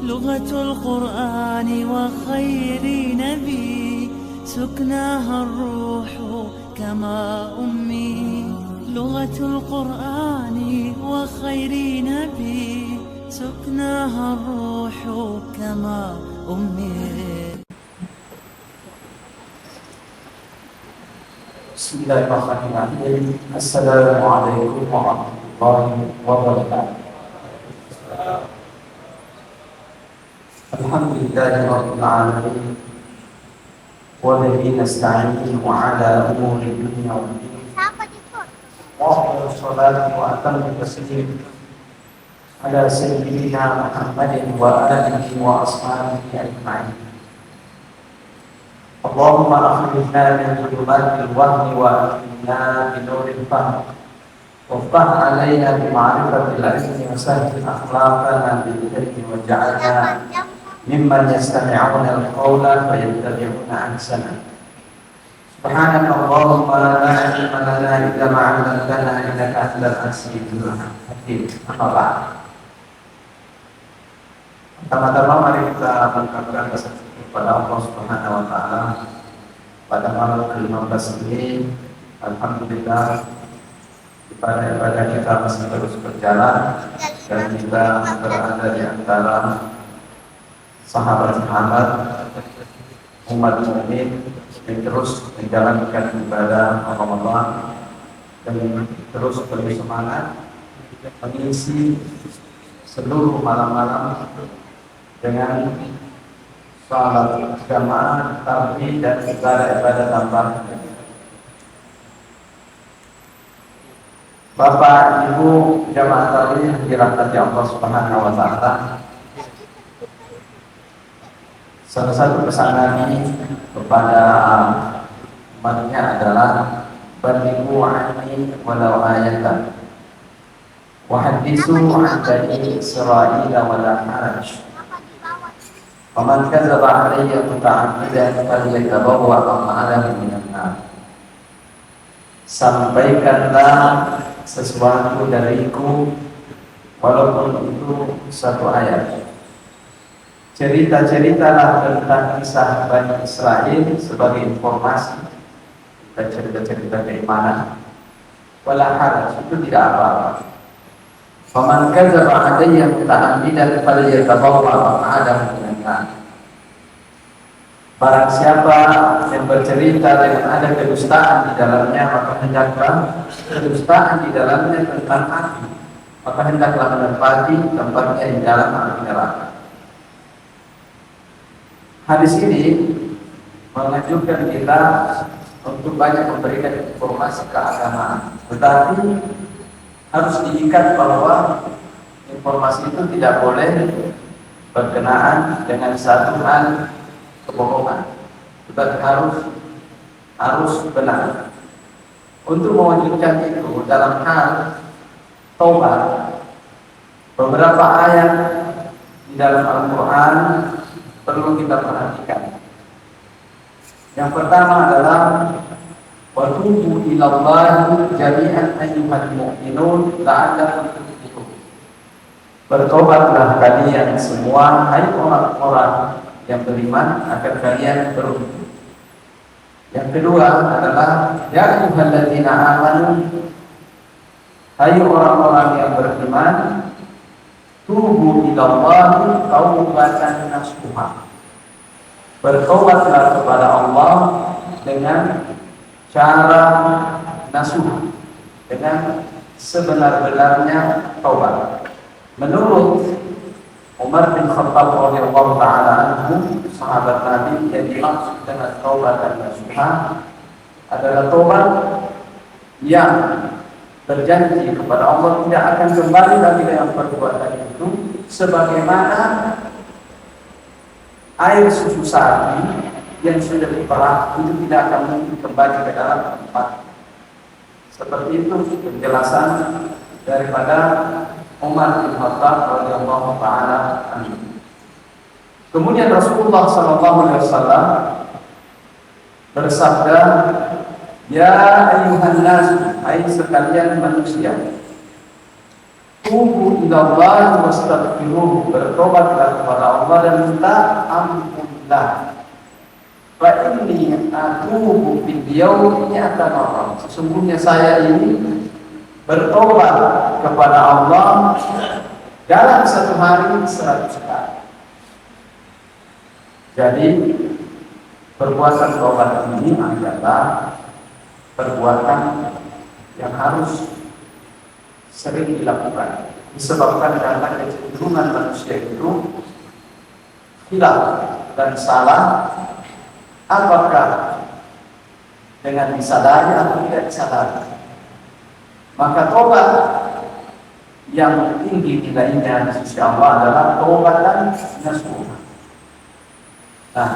لغة القرآن وخير نبي سكناها الروح كما أمي. لغة القرآن وخير نبي سكناها الروح كما أمي. Bismillahirrahmanirrahim. Assalamualaikum warahmatullahi wabarakatuh. Alhamdulillahirabbil alamin. Wa bihi nasta'inu 'ala umuri dunya wad din. Wa salatu wa atammu taslim ala sayyidina Muhammadin wa alihi wa ashabihi ajma'in. Allahumma akhrijna min dhulumatil wahmi wa akhrijna bi nuril fahm waftah 'alaina bi ma'rifatil ilmi wa sahhil akhlaqana bil hikmati waj'alna mimman yastami'una al-qawla fayattabi'una ahsana. Subhanaka Allahumma la ilma lana illa ma 'allamtana innaka antal alimul hakim. Amma ba'd. Pertama-tama mari kita mengucapkan kesyukuran kepada Allah Subhanahu wa taala pada malam ke-15 ini. Alhamdulillah ibadah kita masih terus berjalan dan kita berada di antara sahabat-sahabat umat mukmin yang terus menjalankan ibadah Ramadan dan terus bersemangat mengisi seluruh malam-malam dengan salat jamaah, tarawih dan ibadah-ibadah tambahan. Bapak Ibu jamaah tarawih dirahmati Allah Subhanahu wa taala. Salah satu pesan Nabi kepada umatnya adalah balighu anni walau ayatan wa haditsu an bani Israil wala haraj. Faman kadzaba alayya muta'ammidan falyatabawwa maq'adahu minan nar. Sampaikanlah sesuatu dariku walaupun itu satu ayat. Ceritalah tentang kisah Bani Israel sebagai informasi dan cerita-cerita keimanan. Wala haraj, itu tidak apa-apa. Faman kadzaba alayya muta'ammidan falyatabawwa maq'adahu minan nar. Barang siapa yang bercerita dengan ada kedustaan di dalamnya, maka hendaklah kedustaan di dalamnya tentang api, maka hendaklah menempati tempatnya di dalam api neraka. Hadis ini menganjurkan kita untuk banyak memberikan informasi keagamaan, tetapi harus diikat bahwa informasi itu tidak boleh berkenaan dengan satu hal kebohongan, tetapi harus benar. Untuk mewujudkan itu dalam hal taubat, beberapa ayat di dalam Al-Quran perlu kita perhatikan. Yang pertama adalah wa tubu ilallahi jami'an ayyuhal mu'minun la'allakum tuflihun. Bertobatlah kalian semua hai orang-orang yang beriman agar kalian beruntung. Yang kedua adalah ya ayyuhalladzina amanu, hai orang-orang yang beriman, tubu ilallahi taubatan nasuha. Bertobatlah kepada Allah dengan cara nasuha, dengan sebenar-benarnya taubat. Menurut Umar bin Khattab radhiyallahu taala anhu, sahabat Nabi, yang dimaksud dengan taubat dan nasuha adalah taubat yang berjanji kepada Allah tidak akan kembali lagi dengan perbuatan itu, sebagaimana air susu sapi yang sudah diperah itu tidak akan mungkin kembali ke dalam tempat. Seperti itu penjelasan daripada Umar bin Khattab radhiyallahu taala anhu. Kemudian Rasulullah sallallahu alaihi wasallam bersabda, "Ya ayyuhan nas, hai sekalian manusia, tubu ila Allah wastaghfiruh, bertobatlah kepada Allah dan minta ampunlah. Fa inni atubu fil yawmi mi'ata marrah, sesungguhnya saya ini bertobat kepada Allah dalam satu hari 100 kali. Jadi perbuatan tobat ini adalah perbuatan yang harus sering dilakukan, disebabkan karena kecenderungan manusia itu hilaf dan salah, apakah dengan disadari atau tidak disadari. Maka tobat yang tinggi nilainya di sisi Allah adalah tobatan nasuha. Nah,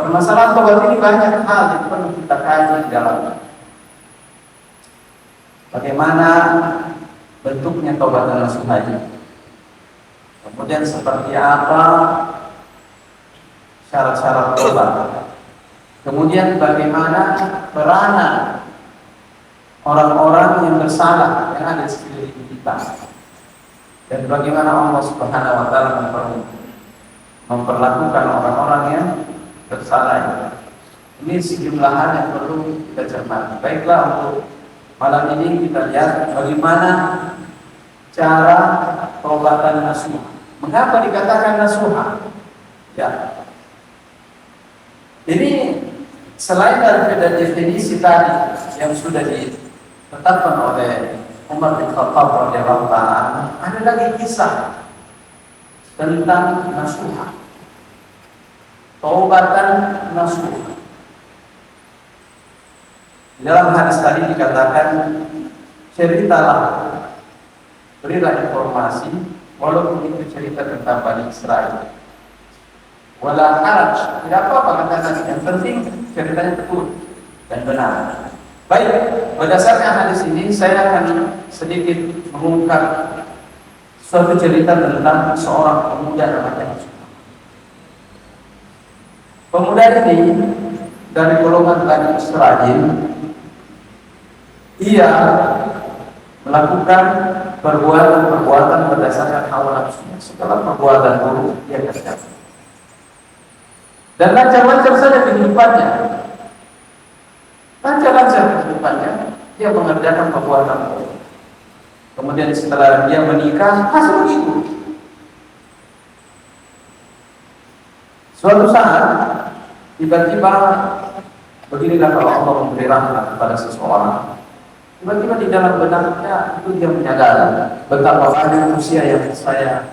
permasalahan tobat ini banyak hal yang perlu kita kaji di dalamnya. Bagaimana bentuknya tobatan nasuha ini? Kemudian seperti apa syarat-syarat tobat? Kemudian bagaimana peranan orang-orang yang bersalah yang ada di sekeliling kita, dan bagaimana Allah Subhanahu wa taala memperlakukan orang-orang yang bersalah. Ini sejumlah hal yang perlu kita cermati. Baiklah, untuk malam ini kita lihat bagaimana cara tobatan nasuha. Mengapa dikatakan nasuha? Ya, ini selain daripada definisi tadi yang sudah ditetapkan oleh Umar bin Khattab radhiyallahu ta'ala, ada lagi kisah tentang nasuha, taubatan nasuha. Dalam hadis tadi dikatakan, ceritalah, berilah informasi, walaupun itu cerita tentang Bani Israel. Wala haraj, tidak apa-apa katakan, yang penting ceritanya betul dan benar. Baik, berdasarkan hadis ini saya akan sedikit mengungkap suatu cerita tentang seorang pemuda namanya Yusuf. Pemuda ini dari golongan Bani Israel. Ia melakukan perbuatan-perbuatan berdasarkan hawa nafsunya. Segala perbuatan buruk dia kerjakan. Dan lancar-lancar saja kehidupannya. Lancar-lancar kehidupannya, dia mengerjakan perbuatan buruk. Kemudian setelah dia menikah, hasil itu. Suatu saat, tiba-tiba beginilah kalau Allah memberi rahmat kepada seseorang. Tiba-tiba di dalam benaknya itu dia menyadari betapa banyak usia yang saya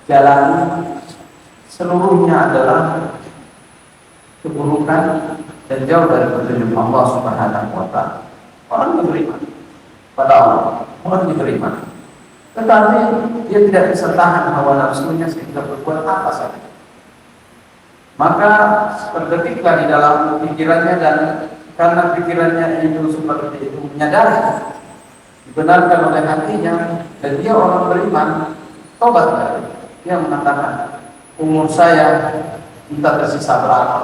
jalani seluruhnya adalah keburukan dan jauh dari petunjuk Allah Subhanahu wa taala. Orang beriman pada Allah, orang beriman, tetapi dia tidak bisa tahan hawa nafsunya sehingga berbuat apa saja. Maka terdetiklah di dalam pikirannya, dan karena pikirannya itu seperti itu menyadari, dibenarkan oleh hatinya, dan dia orang beriman, tobat dari. Dia mengatakan, umur saya entah tersisa berapa.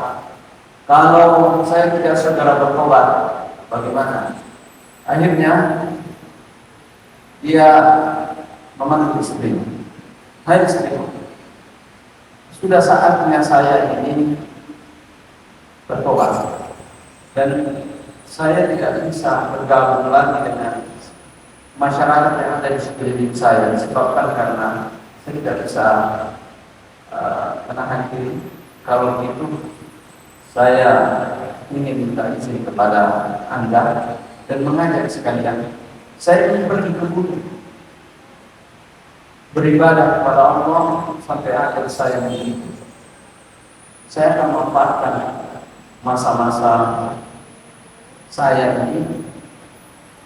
Kalau saya tidak segera bertobat, bagaimana? Akhirnya dia memanggil istrinya. Hai istriku, sudah saatnya saya ini bertobat, dan saya tidak bisa bergabung lagi dengan masyarakat yang ada di sekeliling saya, disebabkan karena saya tidak bisa menahan diri. Kalau gitu, saya ingin minta izin kepada Anda dan mengajak sekalian, saya ingin pergi ke gunung, beribadah kepada Allah sampai akhir saya hidup. Saya akan memanfaatkan masa-masa saya ini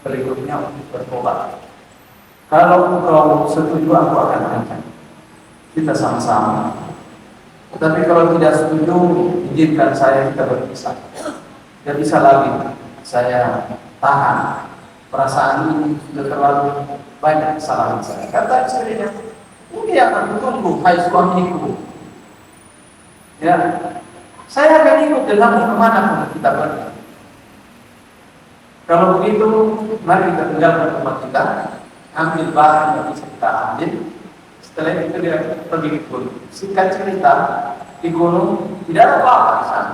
berikutnya untuk bertobat. Kalau engkau setuju, aku akan ajak kita sama-sama. Tetapi kalau tidak setuju, izinkan saya kita berpisah. Tidak bisa lagi saya tahan perasaan ini, sudah terlalu banyak kesalahan saya. Kata istrinya, ini akan tunggu, hai suamiku. Ya, saya akan ikut denganmu kemana pun kita pergi. Kalau begitu, mari kita tinggalkan tempat kita ambil bahan yang bisa kita ambil. Setelah itu dia pergi ke gunung. Singkat cerita, di gunung tidak ada apa-apa di sana.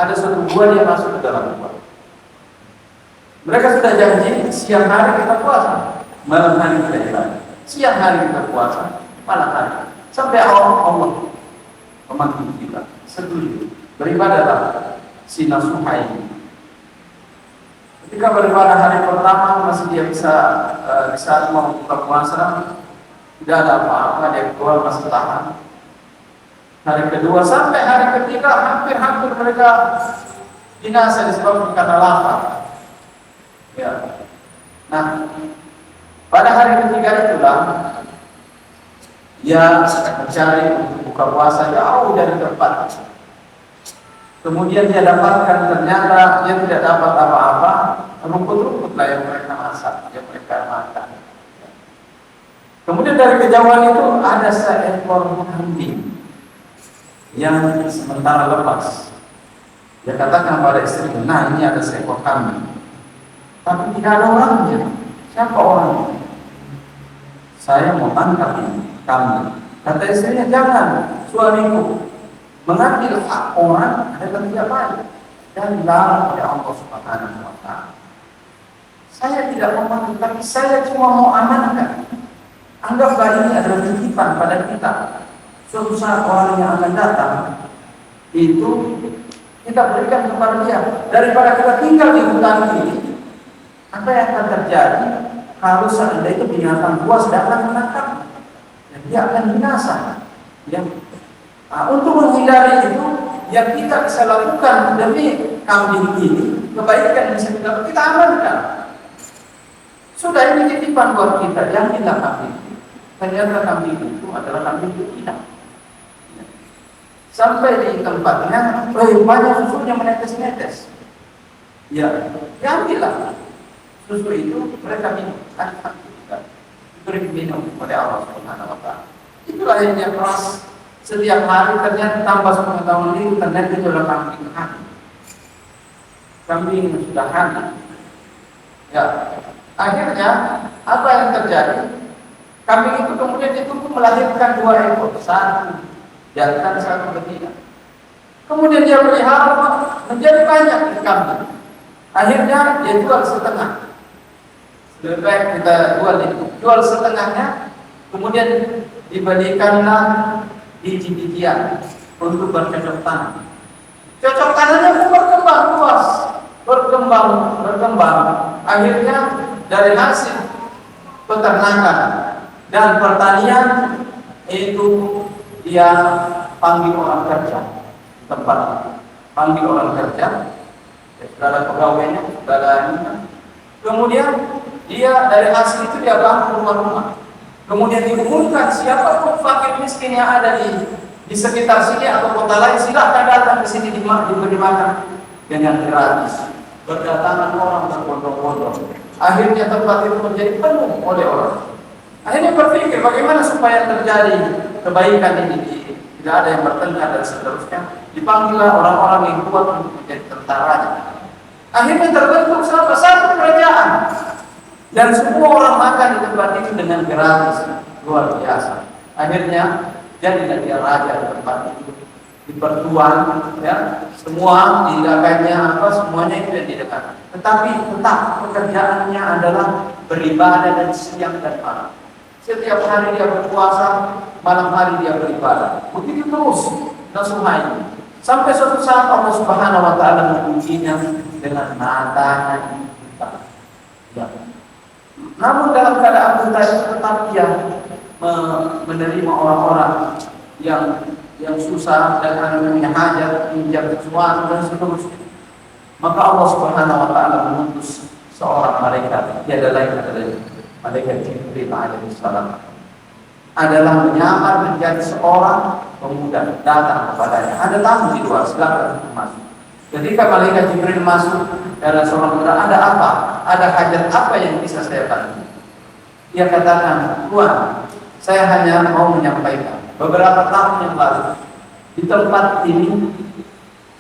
Ada suatu gua yang masuk ke dalam gua. Mereka sudah janji siang hari kita puasa, malam hari kita ibadah. Siang hari kita puasa, malam hari. Sampai Allah memanggil kita setuju beribadahlah si Nasuhai. Ketika beribadah hari pertama masih dia bisa di saat mau buka puasa tidak ada apa-apa, dia keluar masih tahan. Hari kedua sampai hari ketiga hampir mereka binasa disebabkan karena lapar. Ya. Nah, pada hari ketiga itulah dia mencari untuk buka puasa jauh dari tempat. Kemudian dia dapatkan ternyata dia tidak dapat apa-apa, rumput-rumput lah yang mereka masak, yang mereka makan. Kemudian dari kejauhan itu ada seekor kambing yang sementara lepas. Dia katakan pada istrinya, nah ini ada seekor kambing, tapi tidak ada orangnya. Siapa orangnya? Saya mau tangkap ini kambing. Kata istrinya, jangan, suamiku. Mengambil hak orang adalah tidak baik dan dilarang oleh Allah Subhanahu wa Ta'ala. Saya tidak memanggil, tapi saya cuma mau amankan. Anggaplah ini adalah titipan pada kita. Suatu saat orang yang akan datang itu kita berikan kepada dia. Daripada kita tinggal di hutan ini, apa yang akan terjadi kalau seandainya itu binatang buas datang menangkap, dan dia akan binasa. Ya. Nah, untuk menghindari itu, yang kita bisa lakukan demi kambing ini, kebaikan yang bisa kita lakukan, kita amankan. Sudah ini titipan buat kita, yang tidak kambing. Ternyata kambing itu adalah kambing betina. Sampai di tempatnya, banyak susunya menetes-netes. Ya, diambillah susu itu, mereka minum. Diberi minum oleh Allah Subhanahu wa Ta'ala. Itulah yang keras. Setiap hari ternyata tambah 10 tahun ini ternyata itu adalah kambing hamil. Kambing sudah hamil. Ya, akhirnya apa yang terjadi? Kambing itu kemudian itu melahirkan 2 ekor, satu jantan, satu betina. Kemudian dia pelihara menjadi banyak kambing. Akhirnya dia jual setengah. Lebih baik kita jual setengahnya, kemudian diberikanlah biji-bijian untuk bercocok tanam. Cocok tanamnya pun berkembang luas, berkembang. Akhirnya dari hasil peternakan dan pertanian itu dia panggil orang kerja di tempat itu. Panggil orang kerja, segala pegawainya, segala ini. Kemudian dia dari hasil itu dia bangun rumah-rumah. Kemudian diumumkan siapapun fakir miskin yang ada di sekitar sini atau kota lain, silahkan datang ke sini diberi makan dengan gratis. Berdatangan orang berbondong-bondong. Akhirnya tempat itu menjadi penuh oleh orang. Akhirnya berpikir bagaimana supaya terjadi kebaikan ini, tidak ada yang bertengkar dan seterusnya. Dipanggillah orang-orang yang kuat untuk menjadi tentaranya. Akhirnya terbentuk satu kerajaan. Dan semua orang makan di tempat itu dengan gratis, luar biasa. Akhirnya jadilah dia raja di tempat itu, di pertuan, ya, semua tindakannya apa, semuanya itu yang didengar. Tetapi tetap pekerjaannya adalah beribadah dan siang dan malam. Setiap hari dia berpuasa, malam hari dia beribadah. Begitu terus nasuhai. Sampai suatu saat Allah Subhanahu wa Ta'ala mengujinya dengan matanya. Ya. Namun dalam keadaan buta itu tetap dia menerima orang-orang yang susah dan punya hajat, pinjam sesuatu dan seterusnya. Maka Allah Subhanahu wa Ta'ala mengutus seorang malaikat, tiada lain adalah malaikat Jibril alaihi salam, adalah menyamar menjadi seorang pemuda datang kepadanya. Ada tamu di luar, silakan masuk. Ketika malaikat Jibril masuk, ada seorang pemuda, ada apa? Ada hajat apa yang bisa saya bantu? Dia katakan, Tuhan, saya hanya mau menyampaikan beberapa tahun yang lalu di tempat ini,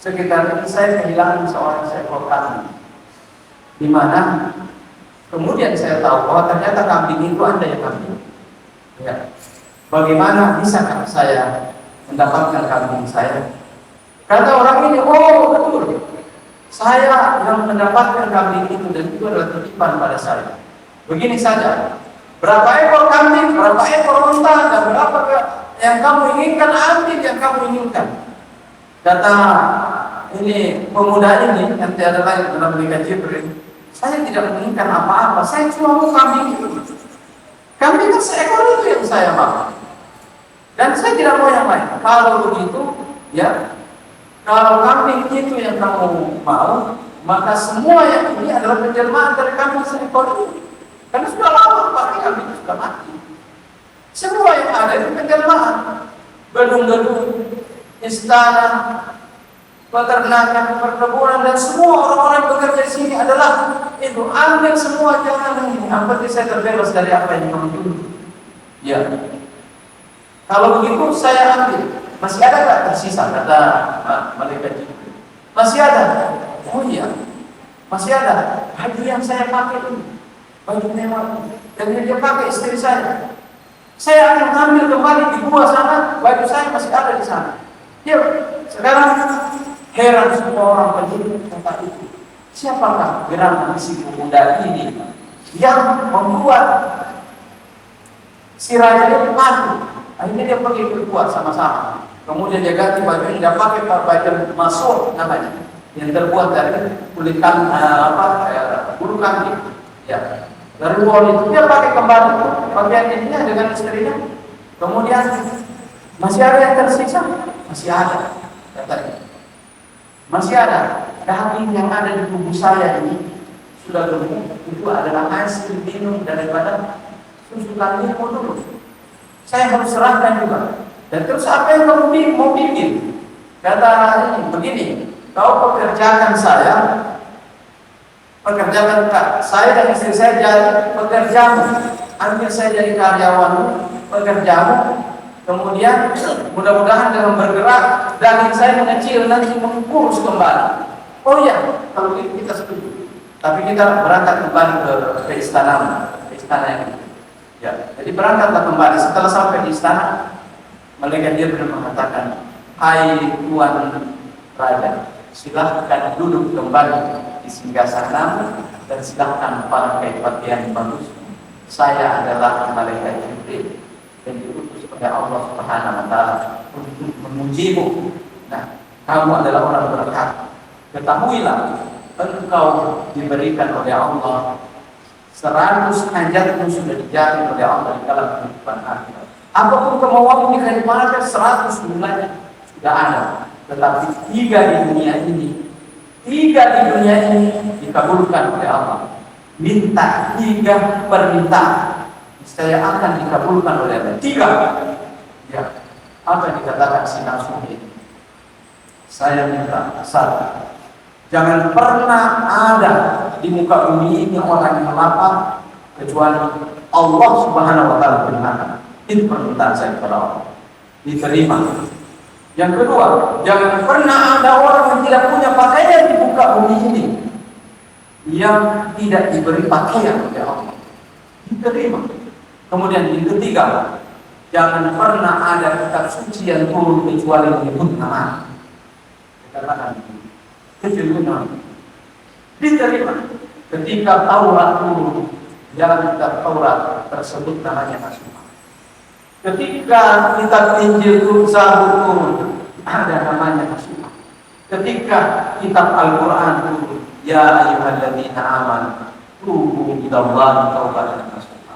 sekitar ini saya kehilangan seorang seekor kambing, di mana Kemudian saya tahu bahwa ternyata kambing itu Anda yang ambil. Ya. Bagaimana bisa saya mendapatkan kambing saya? Kata orang ini, oh betul, saya yang mendapatkan kambing itu dan itu adalah titipan pada saya. Begini saja, berapa ekor kambing, berapa ekor unta, dan berapa yang kamu inginkan, ambil yang kamu inginkan. Kata ini pemuda ini, nanti ada lain dalam Malaikat Jibril, saya tidak menginginkan apa-apa, saya cuma mau kambing itu. Kambing seekor itu yang saya mau. Dan saya tidak mau yang lain. Kalau begitu, ya, kalau kambing itu yang kamu mau, maka semua yang ini adalah penjelmaan dari kambing seekor itu. Karena sudah lama pakai kambing itu sudah mati. Semua yang ada itu penjelmaan. Gedung-gedung, istana, peternakan, perkebunan, dan semua orang-orang bekerja di sini adalah itu. Ambil semua, jangan ini. Apa saya terbebas dari apa yang kamu dulu? Ya. Kalau begitu saya ambil. Masih ada tak tersisa? Kata Malaikat Jibril. Masih ada. Oh iya, masih ada. Baju yang saya pakai ini, baju mewah yang dia pakai istri saya. Saya akan ambil kembali di gua sana. Baju saya masih ada di sana. Ya, sekarang heran semua orang penduduk tempat itu. Siapakah gerangan si pemuda ini yang membuat si raja itu mati? Akhirnya dia pergi berbuat sama-sama. Kemudian dia ganti baju ini, dia pakai baju masuk namanya, yang terbuat dari kulit bulu kambing. Ya, dari wol itu dia pakai kembali pakaian ininya dengan istrinya. Kemudian masih ada yang tersisa, masih ada. Katanya, masih ada. Daging yang ada di tubuh saya ini sudah gemuk. Itu adalah hasil minum daripada susu kambing dulu. Saya harus serahkan juga. Dan terus apa yang kamu mau bikin? Kata ini, begini, kau pekerjakan saya dan istri saya jadi pekerjamu. Ambil saya jadi karyawanmu, pekerjamu. Kemudian mudah-mudahan dengan bergerak daging saya mengecil nanti mengkurus kembali. Oh iya, kalau itu kita setuju. Tapi kita berangkat kembali ke istana ini. Ya, jadi berangkatlah kembali. Setelah sampai di istana, Malaikat Jibril mengatakan, hai Tuan Raja, silahkan duduk kembali di singgasanamu dan silahkan pakai pakaian bagus. Saya adalah Malaikat Jibril dan diutus oleh Allah Subhanahu wa Ta'ala untuk memujimu. Nah, kamu adalah orang berhak. Ketahuilah, engkau diberikan oleh Allah 100 hajatmu sudah dijamin oleh Allah di dalam kehidupan akhirat. Apapun kemauanmu di kehidupan akhirat 100 jumlahnya sudah ada. Tetapi 3 di dunia ini dikabulkan oleh Allah. Minta 3 permintaan, saya akan dikabulkan oleh Allah. 3. Ya, apa yang dikatakan si nafsu ini? Saya minta 1. Jangan pernah ada di muka bumi ini orang yang lapar kecuali Allah Subhanahu wa Ta'ala berikan. Itu permintaan saya kepada Allah. Diterima. Yang kedua, jangan pernah ada orang yang tidak punya pakaian di muka bumi ini yang tidak diberi pakaian oleh Allah. Diterima. Kemudian yang ketiga, jangan pernah ada kitab suci yang turun kecuali menyebut nama. Katakan kejenuhan diterima. Ketika Taurat turun, dalam kitab Taurat tersebut namanya Nasuha. Ketika kitab Injil turun, ada namanya Nasuha. Ketika kitab Al-Quran turun, ya ayyuhalladzina amanu tubu ilallahi taubatan nasuha.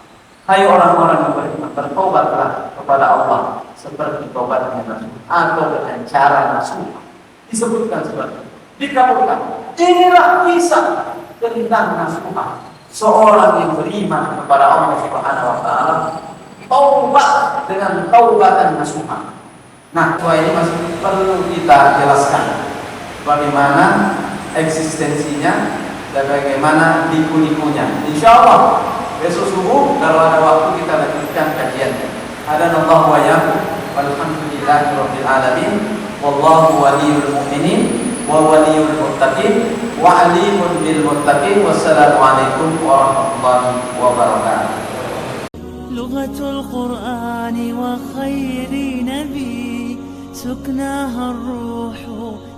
Hai orang-orang yang beriman, bertobatlah kepada Allah seperti tobatnya Nasuha atau dengan cara Nasuha. Disebutkan seperti itu. Dikabulkan. Inilah kisah tentang Nasuha, seorang yang beriman kepada Allah Subhanahu wa Ta'ala, taubat dengan taubatan nasuha. Nah, ini masih perlu kita jelaskan bagaimana eksistensinya dan bagaimana diku-dikunya. Insyaallah besok subuh kalau ada waktu kita lanjutkan kajiannya. Hadanallahu wa iyyakum walhamdulillahi rabbil alamin. Wallahu waliyul mu'minin wa waliyul muttaqin. وعليم بالمتقين. والسلام عليكم ورحمة الله وبركاته. لغة القرآن وخير نبي سكناها الروح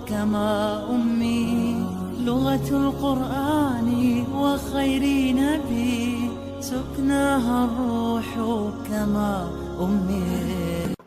كما أمي. لغة القرآن وخير نبي سكناها الروح كما أمي.